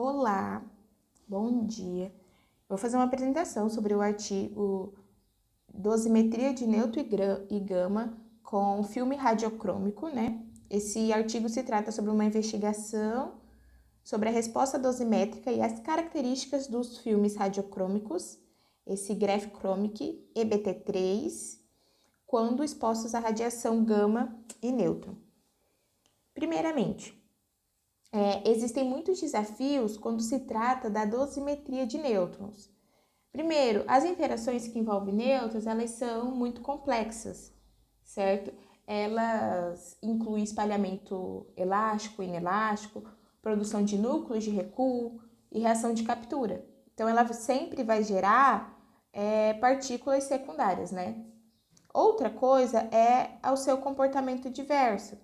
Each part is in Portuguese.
Olá, bom dia. Vou fazer uma apresentação sobre o artigo Dosimetria de neutro e gama com filme radiocrômico, né? Esse artigo se trata sobre uma investigação sobre a resposta dosimétrica e as características dos filmes radiocrômicos, esse Graphchromic EBT3, quando expostos à radiação gama e nêutron. Primeiramente, existem muitos desafios quando se trata da dosimetria de nêutrons. Primeiro, as interações que envolvem nêutrons, elas são muito complexas, certo? Elas incluem espalhamento elástico, inelástico, produção de núcleos de recuo e reação de captura. Então, ela sempre vai gerar partículas secundárias, né? Outra coisa é o seu comportamento diverso.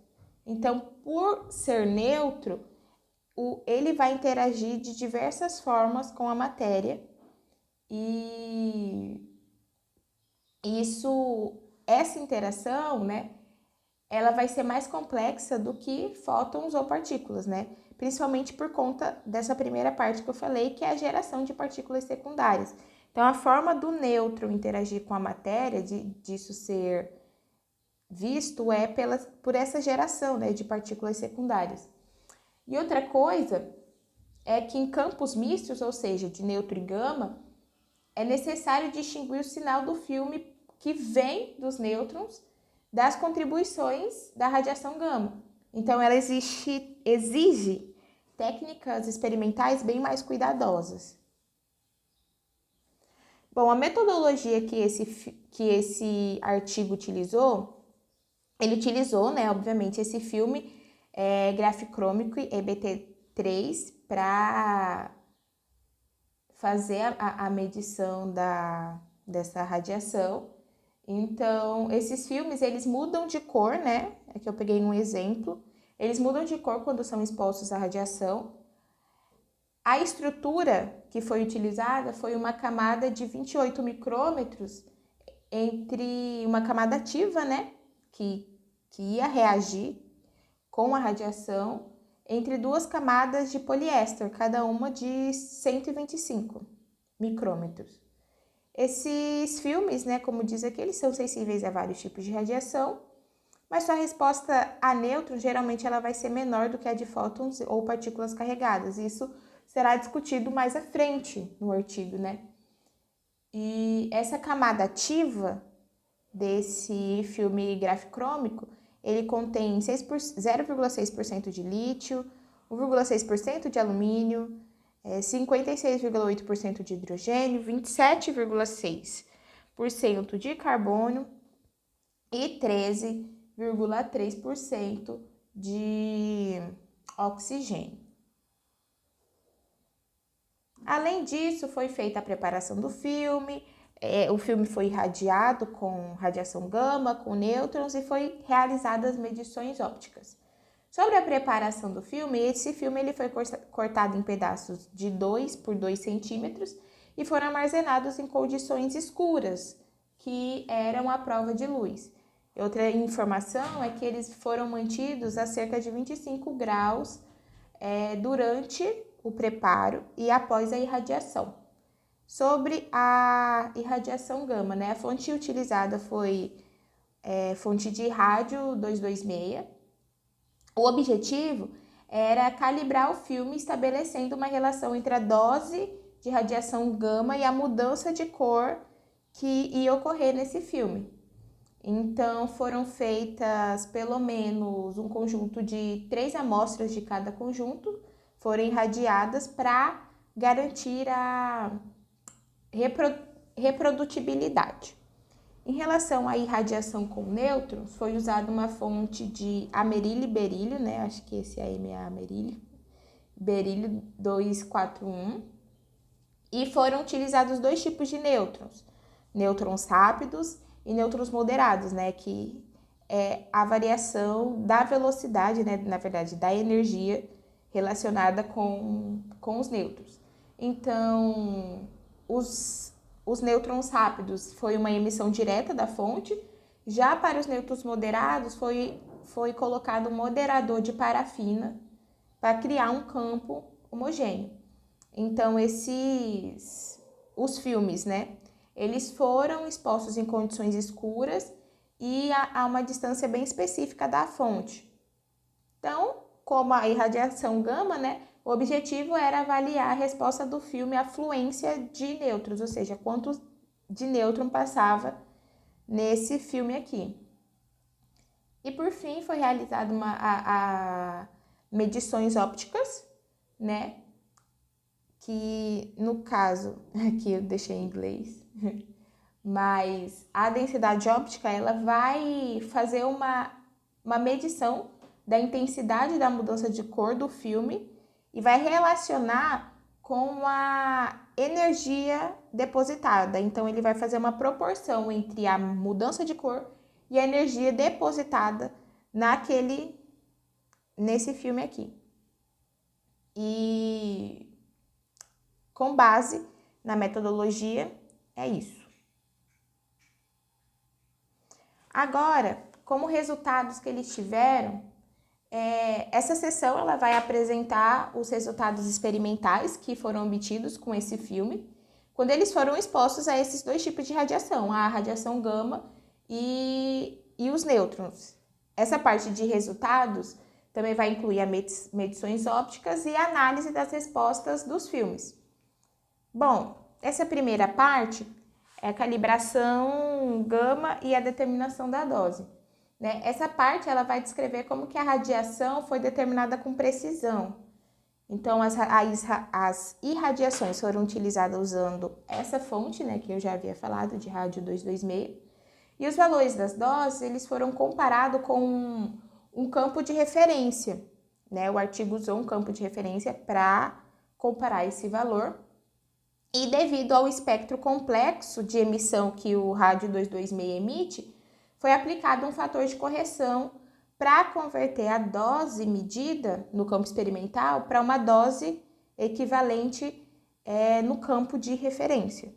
Então, por ser neutro, ele vai interagir de diversas formas com a matéria e essa interação, né, ela vai ser mais complexa do que fótons ou partículas, né? Principalmente por conta dessa primeira parte que eu falei, que é a geração de partículas secundárias. Então, a forma do nêutron interagir com a matéria, disso ser visto, é por essa geração, né, de partículas secundárias. E outra coisa é que em campos mistos, ou seja, de neutro e gama, é necessário distinguir o sinal do filme que vem dos nêutrons das contribuições da radiação gama. Então, ela exige técnicas experimentais bem mais cuidadosas. Bom, a metodologia que esse artigo utilizou, ele utilizou, né, obviamente, esse filme Graphchromic EBT3 para fazer a medição dessa radiação. Então, esses filmes, eles mudam de cor, né? Aqui eu peguei um exemplo. Eles mudam de cor quando são expostos à radiação. A estrutura que foi utilizada foi uma camada de 28 micrômetros entre uma camada ativa, né? Que ia reagir com a radiação, entre duas camadas de poliéster, cada uma de 125 micrômetros. Esses filmes, né, como diz aqui, eles são sensíveis a vários tipos de radiação, mas sua resposta a nêutrons geralmente ela vai ser menor do que a de fótons ou partículas carregadas. Isso será discutido mais à frente no artigo, né? E essa camada ativa desse filme graphcrômico, ele contém 0,6% de lítio, 1,6% de alumínio, 56,8% de hidrogênio, 27,6% de carbono e 13,3% de oxigênio. Além disso, foi feita a preparação do filme, o filme foi irradiado com radiação gama, com nêutrons e foi realizadas as medições ópticas. Sobre a preparação do filme, esse filme ele foi cortado em pedaços de 2 por 2 centímetros e foram armazenados em condições escuras, que eram à prova de luz. Outra informação é que eles foram mantidos a cerca de 25 graus durante o preparo e após a irradiação. Sobre a irradiação gama, né? A fonte utilizada foi fonte de rádio 226. O objetivo era calibrar o filme estabelecendo uma relação entre a dose de radiação gama e a mudança de cor que ia ocorrer nesse filme. Então, foram feitas pelo menos um conjunto de 3 amostras de cada conjunto, foram irradiadas para garantir a reprodutibilidade. Em relação à irradiação com nêutrons, foi usada uma fonte de amerilho e berílio, né? Acho que esse AM é amerilho, berílio 241. E foram utilizados 2 tipos de nêutrons, nêutrons rápidos e nêutrons moderados, né? Que é a variação da velocidade, né? Na verdade, da energia relacionada com os nêutrons. Então, os nêutrons rápidos foi uma emissão direta da fonte, já para os nêutrons moderados foi colocado um moderador de parafina para criar um campo homogêneo. Então, os filmes, né? Eles foram expostos em condições escuras e a uma distância bem específica da fonte. Então, como a irradiação gama, né? O objetivo era avaliar a resposta do filme à fluência de nêutrons, ou seja, quanto de nêutron passava nesse filme aqui. E por fim, foi realizada medições ópticas, né? Que no caso, aqui eu deixei em inglês, mas a densidade óptica ela vai fazer uma medição da intensidade da mudança de cor do filme e vai relacionar com a energia depositada. Então, ele vai fazer uma proporção entre a mudança de cor e a energia depositada nesse filme aqui. E com base na metodologia, é isso. Agora, como resultados que eles tiveram, essa sessão ela vai apresentar os resultados experimentais que foram obtidos com esse filme, quando eles foram expostos a esses dois tipos de radiação, a radiação gama e os nêutrons. Essa parte de resultados também vai incluir as medições ópticas e a análise das respostas dos filmes. Bom, essa primeira parte é a calibração gama e a determinação da dose. Né? Essa parte ela vai descrever como que a radiação foi determinada com precisão. Então, as irradiações foram utilizadas usando essa fonte, né, que eu já havia falado, de rádio 226, e os valores das doses eles foram comparados com um campo de referência. Né? O artigo usou um campo de referência para comparar esse valor. E devido ao espectro complexo de emissão que o rádio 226 emite, foi aplicado um fator de correção para converter a dose medida no campo experimental para uma dose equivalente no campo de referência.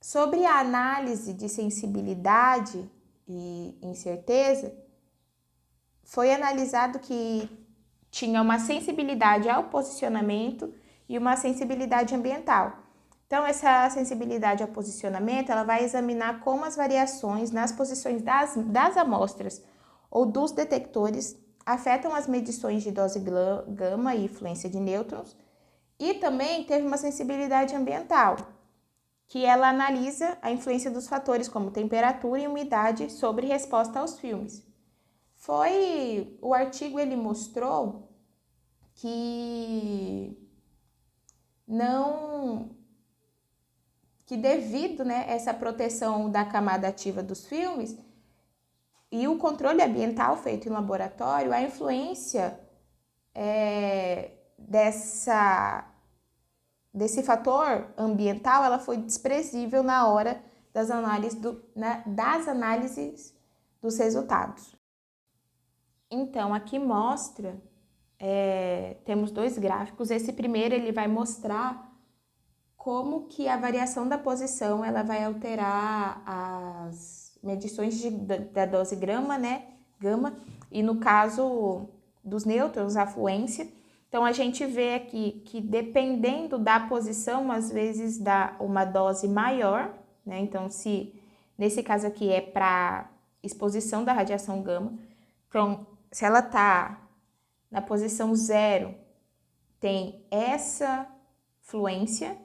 Sobre a análise de sensibilidade e incerteza, foi analisado que tinha uma sensibilidade ao posicionamento e uma sensibilidade ambiental. Então, essa sensibilidade ao posicionamento, ela vai examinar como as variações nas posições das amostras ou dos detectores afetam as medições de dose gama e influência de nêutrons, e também teve uma sensibilidade ambiental, que ela analisa a influência dos fatores como temperatura e umidade sobre resposta aos filmes. O artigo ele mostrou que devido, né, essa proteção da camada ativa dos filmes e o controle ambiental feito em laboratório, a influência desse fator ambiental ela foi desprezível na hora das análises dos resultados. Então, aqui mostra, temos dois gráficos. Esse primeiro ele vai mostrar como que a variação da posição ela vai alterar as medições da dose gama, né? Gama, e no caso dos nêutrons, a fluência. Então, a gente vê aqui que dependendo da posição, às vezes dá uma dose maior, né? Então, se nesse caso aqui é para exposição da radiação gama, então, se ela está na posição 0, tem essa fluência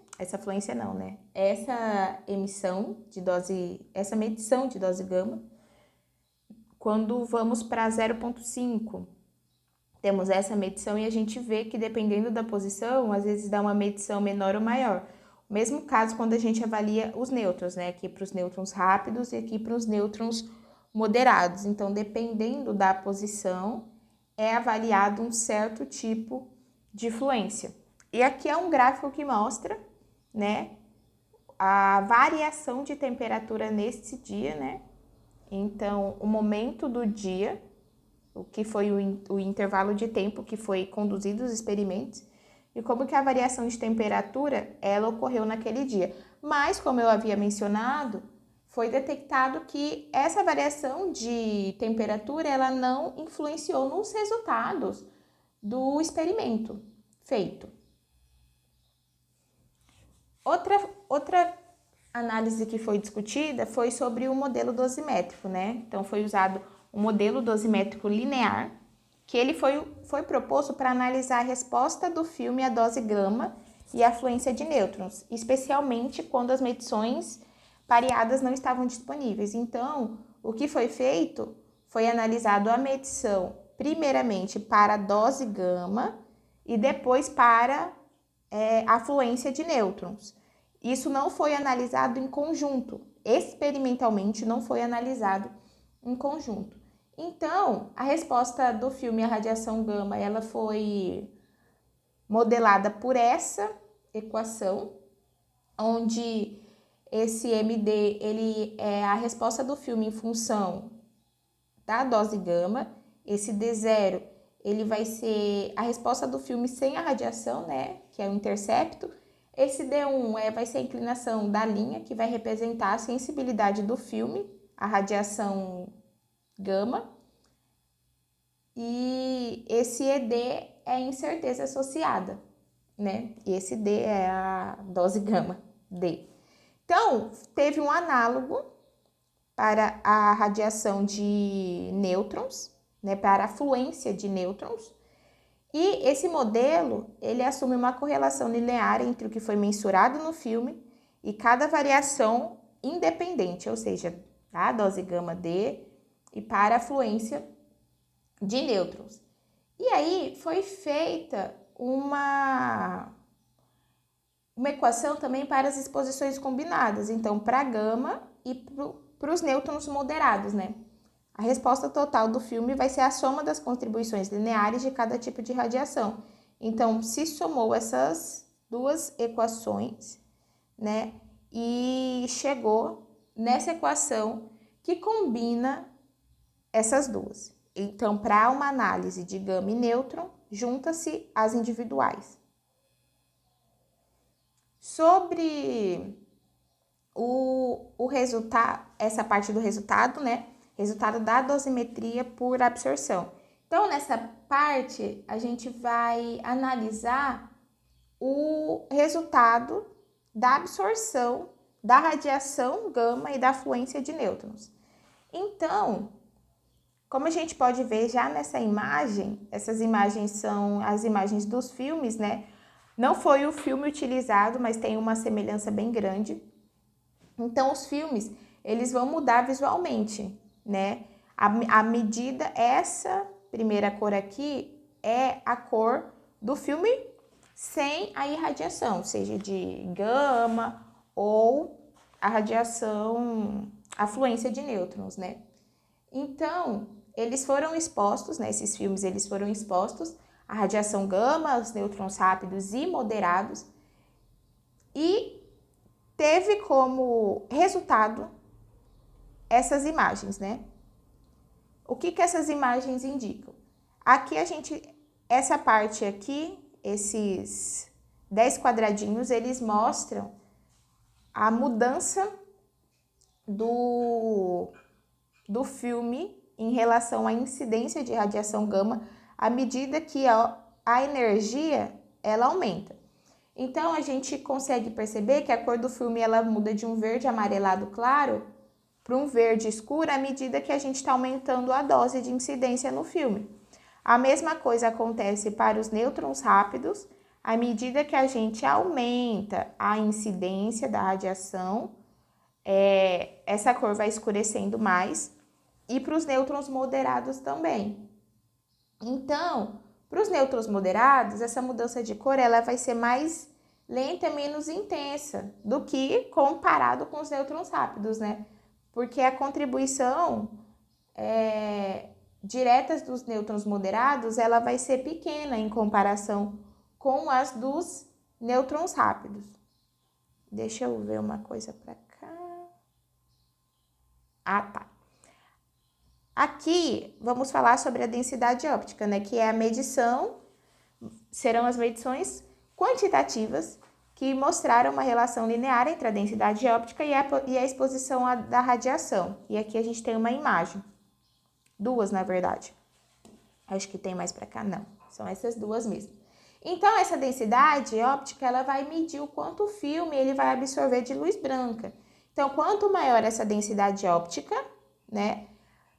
não, né? Essa emissão de dose, essa medição de dose gama. Quando vamos para 0,5, temos essa medição e a gente vê que dependendo da posição, às vezes dá uma medição menor ou maior. O mesmo caso quando a gente avalia os nêutrons, né? Aqui para os nêutrons rápidos e aqui para os nêutrons moderados. Então, dependendo da posição, é avaliado um certo tipo de fluência. E aqui é um gráfico que mostra, né, a variação de temperatura nesse dia, né? Então, o momento do dia, o que foi o intervalo de tempo que foi conduzido os experimentos e como que a variação de temperatura ela ocorreu naquele dia. Mas, como eu havia mencionado, foi detectado que essa variação de temperatura ela não influenciou nos resultados do experimento feito. Outra análise que foi discutida foi sobre o modelo dosimétrico, né? Então, foi usado o modelo dosimétrico linear, que ele foi proposto para analisar a resposta do filme à dose gama e a fluência de nêutrons, especialmente quando as medições pareadas não estavam disponíveis. Então, o que foi feito foi analisado a medição primeiramente para a dose gama e depois para a fluência de nêutrons. Isso não foi analisado em conjunto, experimentalmente não foi analisado em conjunto. Então, a resposta do filme à radiação gama, ela foi modelada por essa equação, onde esse MD, ele é a resposta do filme em função da dose gama, esse D0, ele vai ser a resposta do filme sem a radiação, né, que é o intercepto. Esse D1 vai ser a inclinação da linha, que vai representar a sensibilidade do filme à radiação gama. E esse ED é a incerteza associada, né? E esse D é a dose gama, D. Então, teve um análogo para a radiação de nêutrons, né, para a fluência de nêutrons. E esse modelo, ele assume uma correlação linear entre o que foi mensurado no filme e cada variação independente, ou seja, a dose gama D e para a fluência de nêutrons. E aí foi feita uma equação também para as exposições combinadas, então para a gama e para os nêutrons moderados, né? A resposta total do filme vai ser a soma das contribuições lineares de cada tipo de radiação. Então, se somou essas duas equações, né? E chegou nessa equação que combina essas duas. Então, para uma análise de gama e nêutron, junta-se as individuais. Sobre o resultado, essa parte do resultado, né? Resultado da dosimetria por absorção. Então, nessa parte, a gente vai analisar o resultado da absorção da radiação gama e da fluência de nêutrons. Então, como a gente pode ver já nessa imagem, essas imagens são as imagens dos filmes, né? Não foi o filme utilizado, mas tem uma semelhança bem grande. Então, os filmes, eles vão mudar visualmente, né? A medida, essa primeira cor aqui, é a cor do filme sem a irradiação, seja de gama ou a radiação, a fluência de nêutrons, né? Então, eles foram expostos, né? Esses filmes, eles foram expostos à radiação gama, os nêutrons rápidos e moderados, e teve como resultado essas imagens, né? O que essas imagens indicam? Aqui essa parte aqui, esses 10 quadradinhos, eles mostram a mudança do filme em relação à incidência de radiação gama à medida que a energia ela aumenta. Então, a gente consegue perceber que a cor do filme ela muda de um verde amarelado claro para um verde escuro à medida que a gente está aumentando a dose de incidência no filme. A mesma coisa acontece para os nêutrons rápidos, à medida que a gente aumenta a incidência da radiação, essa cor vai escurecendo mais, e para os nêutrons moderados também. Então, para os nêutrons moderados, essa mudança de cor ela vai ser mais lenta, menos intensa do que comparado com os nêutrons rápidos, né? Porque a contribuição direta dos nêutrons moderados ela vai ser pequena em comparação com as dos nêutrons rápidos. Deixa eu ver uma coisa para cá. Ah, tá. Aqui vamos falar sobre a densidade óptica, né? Que é a medição, serão as medições quantitativas que mostraram uma relação linear entre a densidade óptica e a exposição da radiação. E aqui a gente tem uma imagem. Duas, na verdade. Acho que tem mais para cá, não. São essas duas mesmo. Então, essa densidade óptica, ela vai medir o quanto o filme ele vai absorver de luz branca. Então, quanto maior essa densidade óptica, né,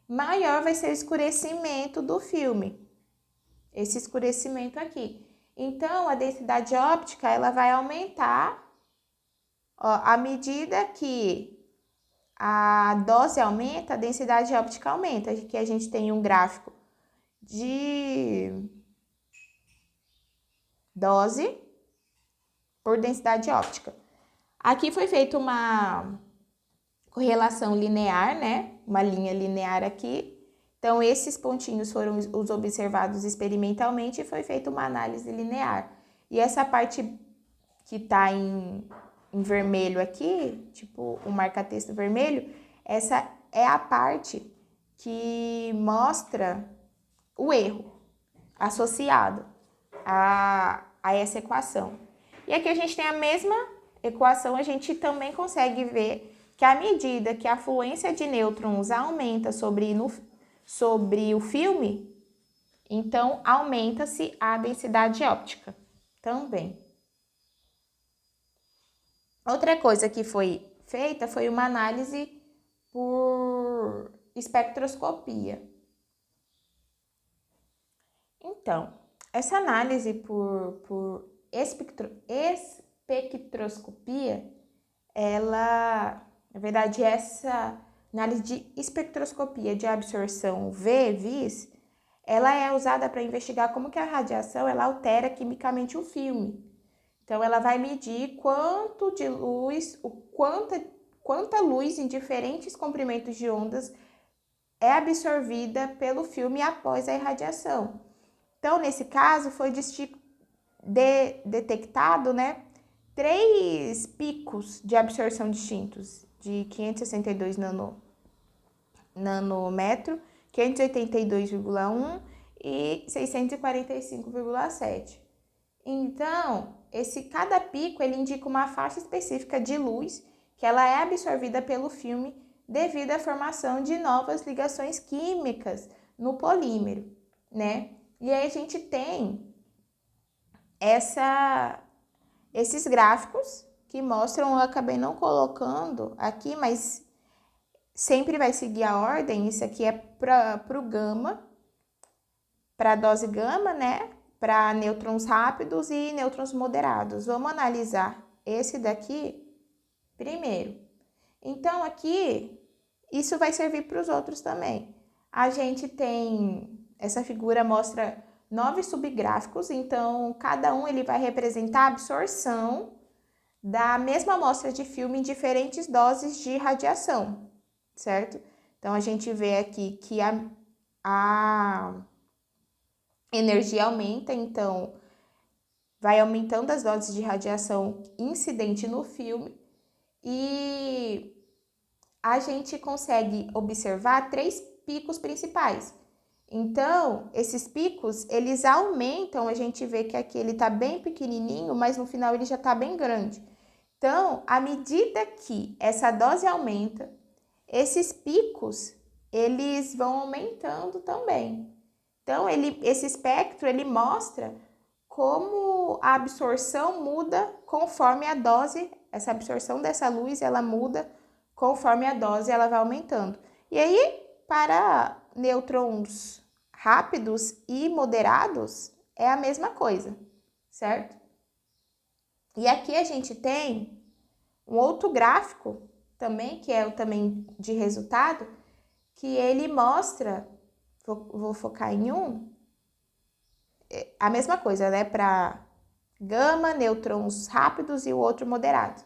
maior vai ser o escurecimento do filme. Esse escurecimento aqui. Então, a densidade óptica, ela vai aumentar, ó, à medida que a dose aumenta, a densidade óptica aumenta. Aqui a gente tem um gráfico de dose por densidade óptica. Aqui foi feita uma correlação linear, né? Uma linha linear aqui. Então, esses pontinhos foram os observados experimentalmente e foi feita uma análise linear. E essa parte que está em vermelho aqui, tipo o marca-texto vermelho, essa é a parte que mostra o erro associado a essa equação. E aqui a gente tem a mesma equação, a gente também consegue ver que à medida que a fluência de nêutrons aumenta sobre o filme, então aumenta-se a densidade óptica também. Outra coisa que foi feita foi uma análise por espectroscopia. Então, essa análise por espectroscopia, ela, na verdade, essa análise de espectroscopia de absorção VIS, ela é usada para investigar como que a radiação ela altera quimicamente o filme. Então, ela vai medir quanto de luz, quanta luz em diferentes comprimentos de ondas é absorvida pelo filme após a irradiação. Então, nesse caso, foi detectado, né, 3 picos de absorção distintos, de 562 nanômetro, 582,1 e 645,7. Então, cada pico ele indica uma faixa específica de luz que ela é absorvida pelo filme devido à formação de novas ligações químicas no polímero, né? E aí a gente tem esses gráficos que mostram, eu acabei não colocando aqui, mas sempre vai seguir a ordem. Isso aqui é para o gama, para a dose gama, né? Para nêutrons rápidos e nêutrons moderados. Vamos analisar esse daqui primeiro. Então, aqui, isso vai servir para os outros também. A gente tem, essa figura mostra 9 subgráficos, então, cada um ele vai representar a absorção da mesma amostra de filme em diferentes doses de radiação, certo? Então, a gente vê aqui que a energia aumenta, então vai aumentando as doses de radiação incidente no filme e a gente consegue observar 3 picos principais. Então, esses picos, eles aumentam, a gente vê que aqui ele tá bem pequenininho, mas no final ele já tá bem grande. Então, à medida que essa dose aumenta, esses picos, eles vão aumentando também. Então, esse espectro, ele mostra como a absorção muda conforme a dose, essa absorção dessa luz, ela muda conforme a dose ela vai aumentando. E aí, para nêutrons rápidos e moderados, é a mesma coisa, certo? E aqui a gente tem um outro gráfico também, que é o também de resultado, que ele mostra, vou focar em um, a mesma coisa, né? Para gama, nêutrons rápidos e o outro moderado.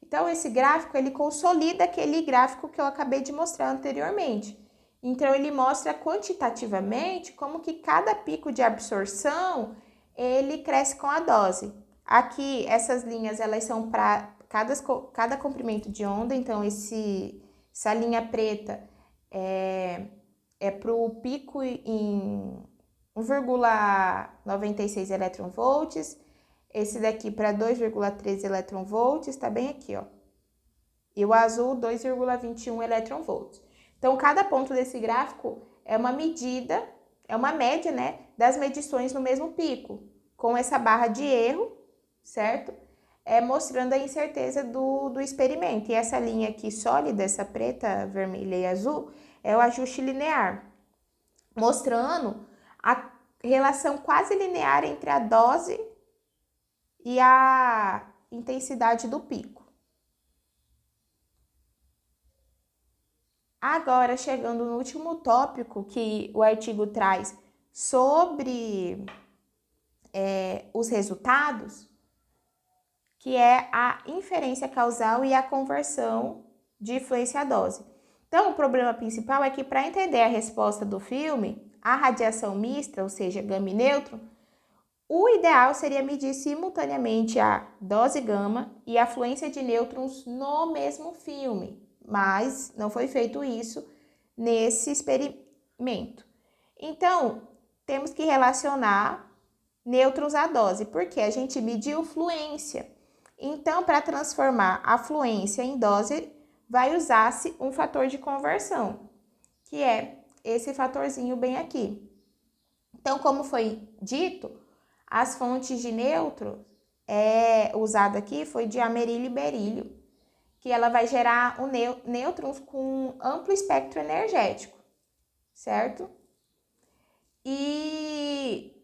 Então, esse gráfico, ele consolida aquele gráfico que eu acabei de mostrar anteriormente. Então, ele mostra quantitativamente como que cada pico de absorção, ele cresce com a dose. Aqui, essas linhas, elas são para cada comprimento de onda. Então, essa linha preta é para o pico em 1,96 eletronvolts. Esse daqui para 2,13 eletronvolts, tá bem aqui, ó. E o azul, 2,21 eletronvolts. Então, cada ponto desse gráfico é uma medida, é uma média, né, das medições no mesmo pico. com essa barra de erro, certo? Mostrando a incerteza do experimento. E essa linha aqui sólida, essa preta, vermelha e azul, é o ajuste linear, mostrando a relação quase linear entre a dose e a intensidade do pico. Agora, chegando no último tópico que o artigo traz sobre os resultados, que é a inferência causal e a conversão de influência à dose. Então, o problema principal é que para entender a resposta do filme, a radiação mista, ou seja, gama e nêutron, o ideal seria medir simultaneamente a dose gama e a fluência de nêutrons no mesmo filme, mas não foi feito isso nesse experimento. Então, temos que relacionar nêutrons à dose, porque a gente mediu fluência. Então, para transformar a fluência em dose, vai usar-se um fator de conversão, que é esse fatorzinho bem aqui. Então, como foi dito, as fontes de nêutron usada aqui foi de amerilho e berílio, que ela vai gerar nêutrons com amplo espectro energético, certo? E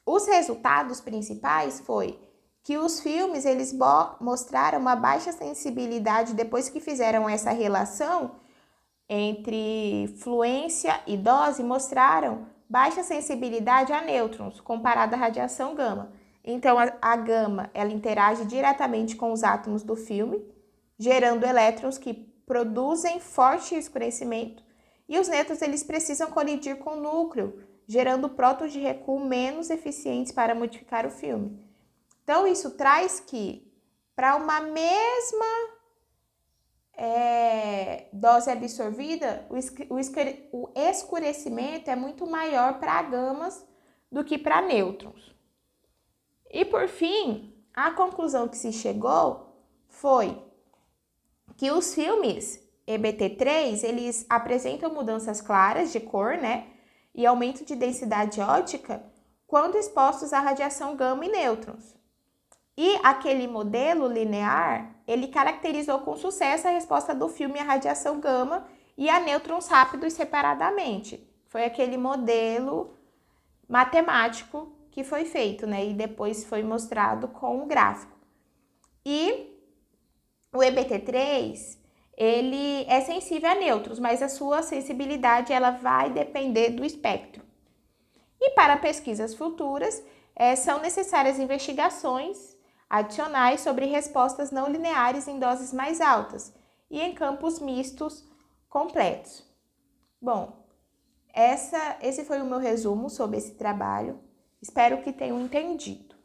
os resultados principais foi que os filmes eles mostraram uma baixa sensibilidade depois que fizeram essa relação entre fluência e dose, mostraram baixa sensibilidade a nêutrons comparada à radiação gama. Então, a gama ela interage diretamente com os átomos do filme, gerando elétrons que produzem forte escurecimento, e os nêutrons eles precisam colidir com o núcleo, gerando prótons de recuo menos eficientes para modificar o filme. Então, isso traz que, para uma mesma dose absorvida, o escurecimento é muito maior para gamas do que para nêutrons. E, por fim, a conclusão que se chegou foi que os filmes EBT3, eles apresentam mudanças claras de cor, né? E aumento de densidade óptica quando expostos à radiação gama e nêutrons. E aquele modelo linear, ele caracterizou com sucesso a resposta do filme à radiação gama e a nêutrons rápidos separadamente. Foi aquele modelo matemático que foi feito, né? E depois foi mostrado com um gráfico. E o EBT3, ele é sensível a nêutrons, mas a sua sensibilidade ela vai depender do espectro. E para pesquisas futuras, são necessárias investigações adicionais sobre respostas não lineares em doses mais altas e em campos mistos completos. Bom, esse foi o meu resumo sobre esse trabalho. Espero que tenham entendido.